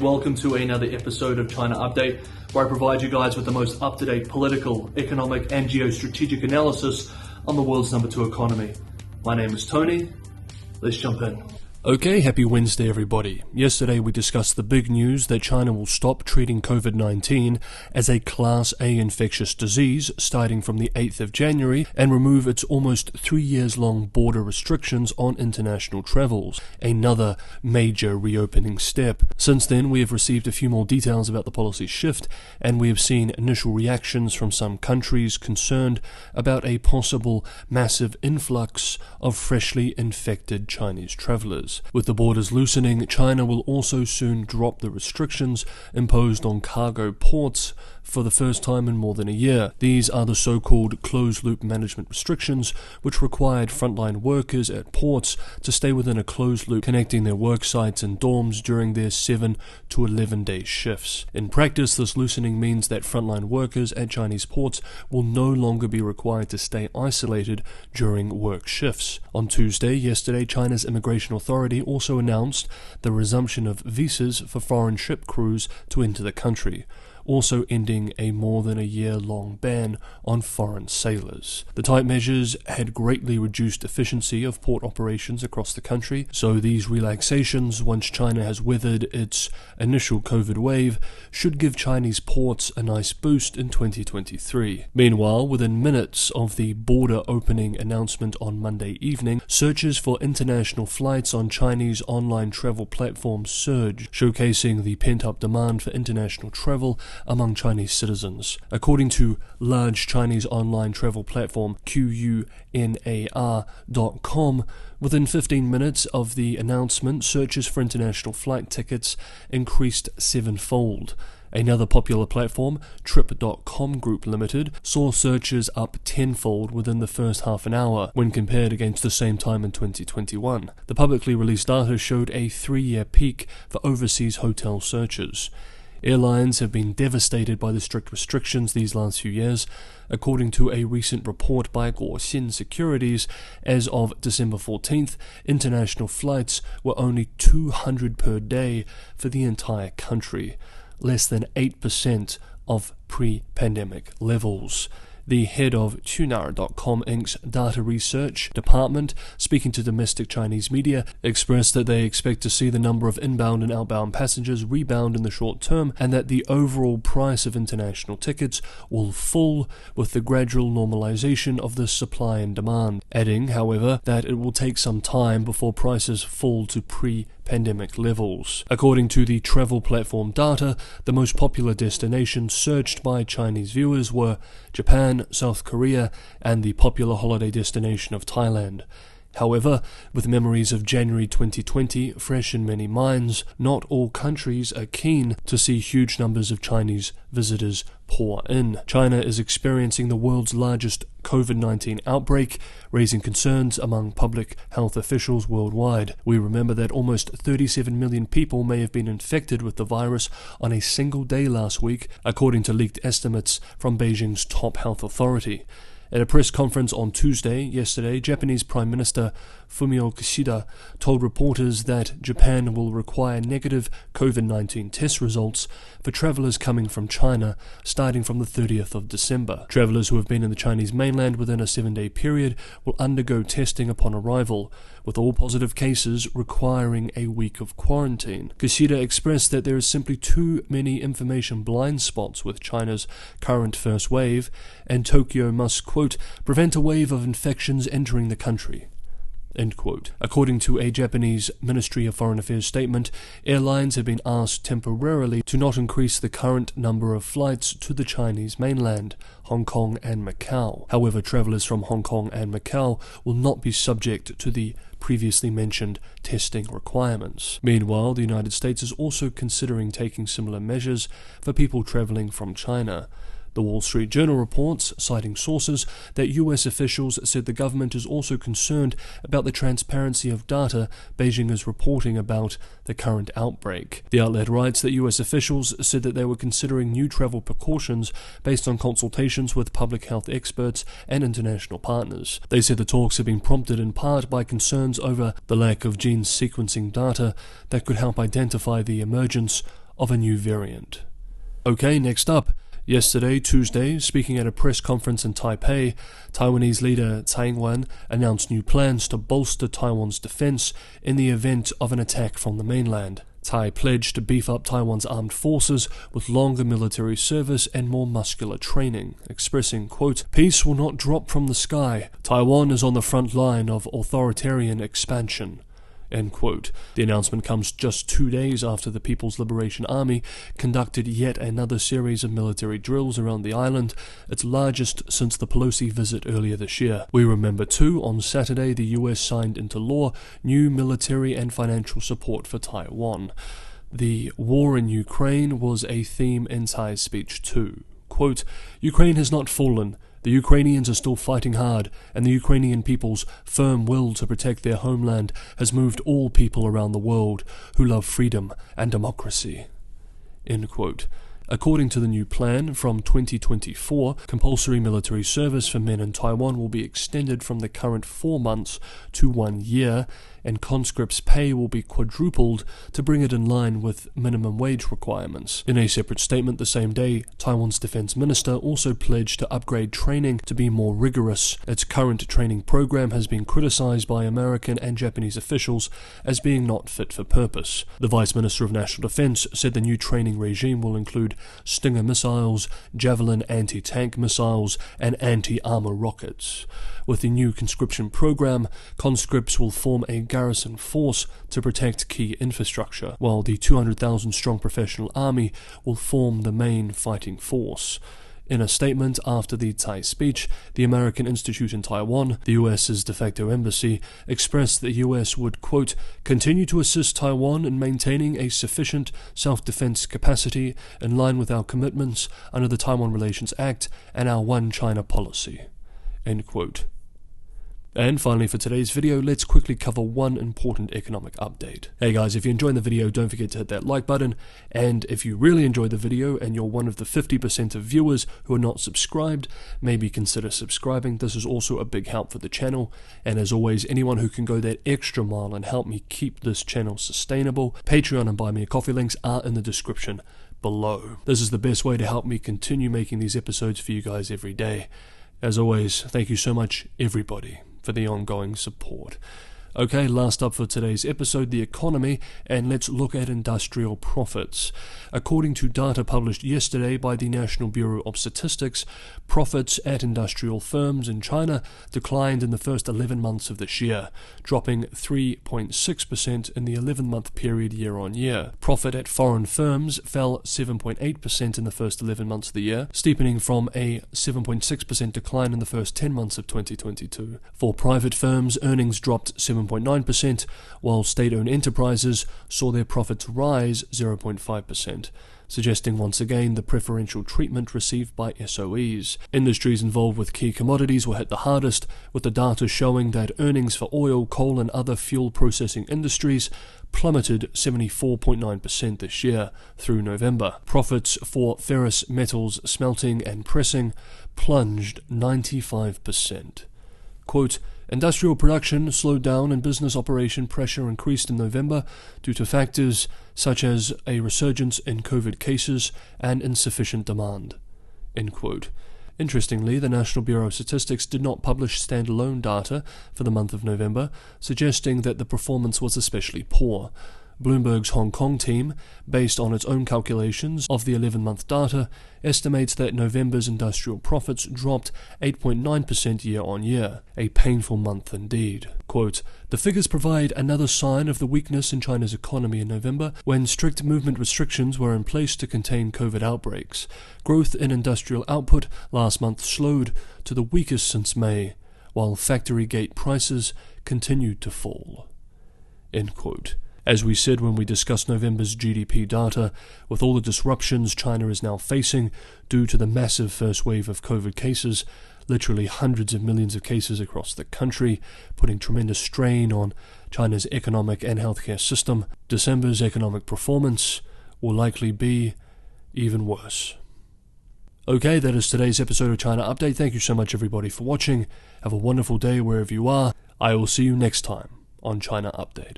Welcome to another episode of China Update, where I provide you guys with the most up-to-date political, economic and geostrategic analysis on the world's number 2 economy. My name is Tony. Let's jump in. Okay, happy Wednesday everybody. Yesterday we discussed the big news that China will stop treating COVID-19 as a Class A infectious disease starting from the 8th of January and remove its almost 3 years long border restrictions on international travels, another major reopening step. Since then we have received a few more details about the policy shift, and we have seen initial reactions from some countries concerned about a possible massive influx of freshly infected Chinese travelers. With the borders loosening, China will also soon drop the restrictions imposed on cargo ports for the first time in more than a year. These are the so-called closed-loop management restrictions, which required frontline workers at ports to stay within a closed loop connecting their work sites and dorms during their 7 to 11-day shifts. In practice, this loosening means that frontline workers at Chinese ports will no longer be required to stay isolated during work shifts. On Tuesday, yesterday, China's immigration authority also announced the resumption of visas for foreign ship crews to enter the country, also ending a more than a year-long ban on foreign sailors. The tight measures had greatly reduced efficiency of port operations across the country, so these relaxations, once China has weathered its initial COVID wave, should give Chinese ports a nice boost in 2023. Meanwhile, within minutes of the border opening announcement on Monday evening, searches for international flights on Chinese online travel platforms surged, showcasing the pent-up demand for international travel among Chinese citizens. According to large Chinese online travel platform QUNAR.com, within 15 minutes of the announcement, searches for international flight tickets increased 7-fold. Another popular platform, Trip.com Group Limited, saw searches up 10-fold within the first half an hour when compared against the same time in 2021. The publicly released data showed a 3-year peak for overseas hotel searches. Airlines have been devastated by the strict restrictions these last few years. According to a recent report by Guoxin Securities, as of December 14th, international flights were only 200 per day for the entire country, less than 8% of pre-pandemic levels. The head of Qunar.com Inc.'s data research department, speaking to domestic Chinese media, expressed that they expect to see the number of inbound and outbound passengers rebound in the short term, and that the overall price of international tickets will fall with the gradual normalization of the supply and demand, adding, however, that it will take some time before prices fall to pre-pandemic levels. According to the travel platform data, the most popular destinations searched by Chinese viewers were Japan, South Korea, and the popular holiday destination of Thailand. However, with memories of January 2020 fresh in many minds, not all countries are keen to see huge numbers of Chinese visitors pour in. China is experiencing the world's largest COVID-19 outbreak, raising concerns among public health officials worldwide. We remember that almost 37 million people may have been infected with the virus on a single day last week, according to leaked estimates from Beijing's top health authority. At a press conference on yesterday, Japanese Prime Minister Fumio Kishida told reporters that Japan will require negative COVID-19 test results for travelers coming from China starting from the 30th of December. Travelers who have been in the Chinese mainland within a 7-day period will undergo testing upon arrival, with all positive cases requiring a week of quarantine. Kishida expressed that there is simply too many information blind spots with China's current first wave, and Tokyo must, quote, prevent a wave of infections entering the country. End quote. According to a Japanese Ministry of Foreign Affairs statement, airlines have been asked temporarily to not increase the current number of flights to the Chinese mainland, Hong Kong and Macau. However, travelers from Hong Kong and Macau will not be subject to the previously mentioned testing requirements. Meanwhile, the United States is also considering taking similar measures for people traveling from China. The Wall Street Journal reports, citing sources, that US officials said the government is also concerned about the transparency of data Beijing is reporting about the current outbreak. The outlet writes that US officials said that they were considering new travel precautions based on consultations with public health experts and international partners. They said the talks have been prompted in part by concerns over the lack of gene sequencing data that could help identify the emergence of a new variant. Okay, next up. Yesterday, Tuesday, speaking at a press conference in Taipei, Taiwanese leader Taiwan announced new plans to bolster Taiwan's defense in the event of an attack from the mainland. Tai pledged to beef up Taiwan's armed forces with longer military service and more muscular training, expressing, quote, "Peace will not drop from the sky. Taiwan is on the front line of authoritarian expansion." End quote. The announcement comes just 2 days after the People's Liberation Army conducted yet another series of military drills around the island, its largest since the Pelosi visit earlier this year. We remember too, on Saturday the US signed into law new military and financial support for Taiwan. The war in Ukraine was a theme in Tsai's speech too. Quote, "Ukraine has not fallen. The Ukrainians are still fighting hard, and the Ukrainian people's firm will to protect their homeland has moved all people around the world who love freedom and democracy." End quote. According to the new plan, from 2024, compulsory military service for men in Taiwan will be extended from the current 4 months to 1 year, and conscripts' pay will be quadrupled to bring it in line with minimum wage requirements. In a separate statement the same day, Taiwan's defense minister also pledged to upgrade training to be more rigorous. Its current training program has been criticized by American and Japanese officials as being not fit for purpose. The Vice Minister of National Defense said the new training regime will include Stinger missiles, Javelin anti-tank missiles, and anti-armor rockets. With the new conscription program, conscripts will form a garrison force to protect key infrastructure, while the 200,000-strong professional army will form the main fighting force. In a statement after the Tsai speech, the American Institute in Taiwan, the US's de facto embassy, expressed that the US would, quote, "continue to assist Taiwan in maintaining a sufficient self-defense capacity in line with our commitments under the Taiwan Relations Act and our One China policy." End quote. And finally for today's video, let's quickly cover one important economic update. Hey guys, if you enjoyed the video, don't forget to hit that like button, and if you really enjoyed the video and you're one of the 50% of viewers who are not subscribed, maybe consider subscribing. This is also a big help for the channel, and as always, anyone who can go that extra mile and help me keep this channel sustainable, Patreon and Buy Me a Coffee links are in the description below. This is the best way to help me continue making these episodes for you guys every day. As always, thank you so much, everybody, for the ongoing support. Okay, last up for today's episode, the economy, and let's look at industrial profits. According to data published yesterday by the National Bureau of Statistics, profits at industrial firms in China declined in the first 11 months of this year, dropping 3.6% in the 11-month period year-on-year. Profit at foreign firms fell 7.8% in the first 11 months of the year, steepening from a 7.6% decline in the first 10 months of 2022. For private firms, earnings dropped 7.9%, while state-owned enterprises saw their profits rise 0.5%, suggesting once again the preferential treatment received by SOEs. Industries involved with key commodities were hit the hardest, with the data showing that earnings for oil, coal and other fuel processing industries plummeted 74.9% this year through November. Profits for ferrous metals smelting and pressing plunged 95%. Quote, "Industrial production slowed down and business operation pressure increased in November due to factors such as a resurgence in COVID cases and insufficient demand." End quote. Interestingly, the National Bureau of Statistics did not publish standalone data for the month of November, suggesting that the performance was especially poor. Bloomberg's Hong Kong team, based on its own calculations of the 11-month data, estimates that November's industrial profits dropped 8.9% year-on-year, a painful month indeed. Quote, "The figures provide another sign of the weakness in China's economy in November, when strict movement restrictions were in place to contain COVID outbreaks. Growth in industrial output last month slowed to the weakest since May, while factory gate prices continued to fall." End quote. As we said when we discussed November's GDP data, with all the disruptions China is now facing due to the massive first wave of COVID cases, literally hundreds of millions of cases across the country, putting tremendous strain on China's economic and healthcare system, December's economic performance will likely be even worse. Okay, that is today's episode of China Update. Thank you so much everybody for watching. Have a wonderful day wherever you are. I will see you next time on China Update.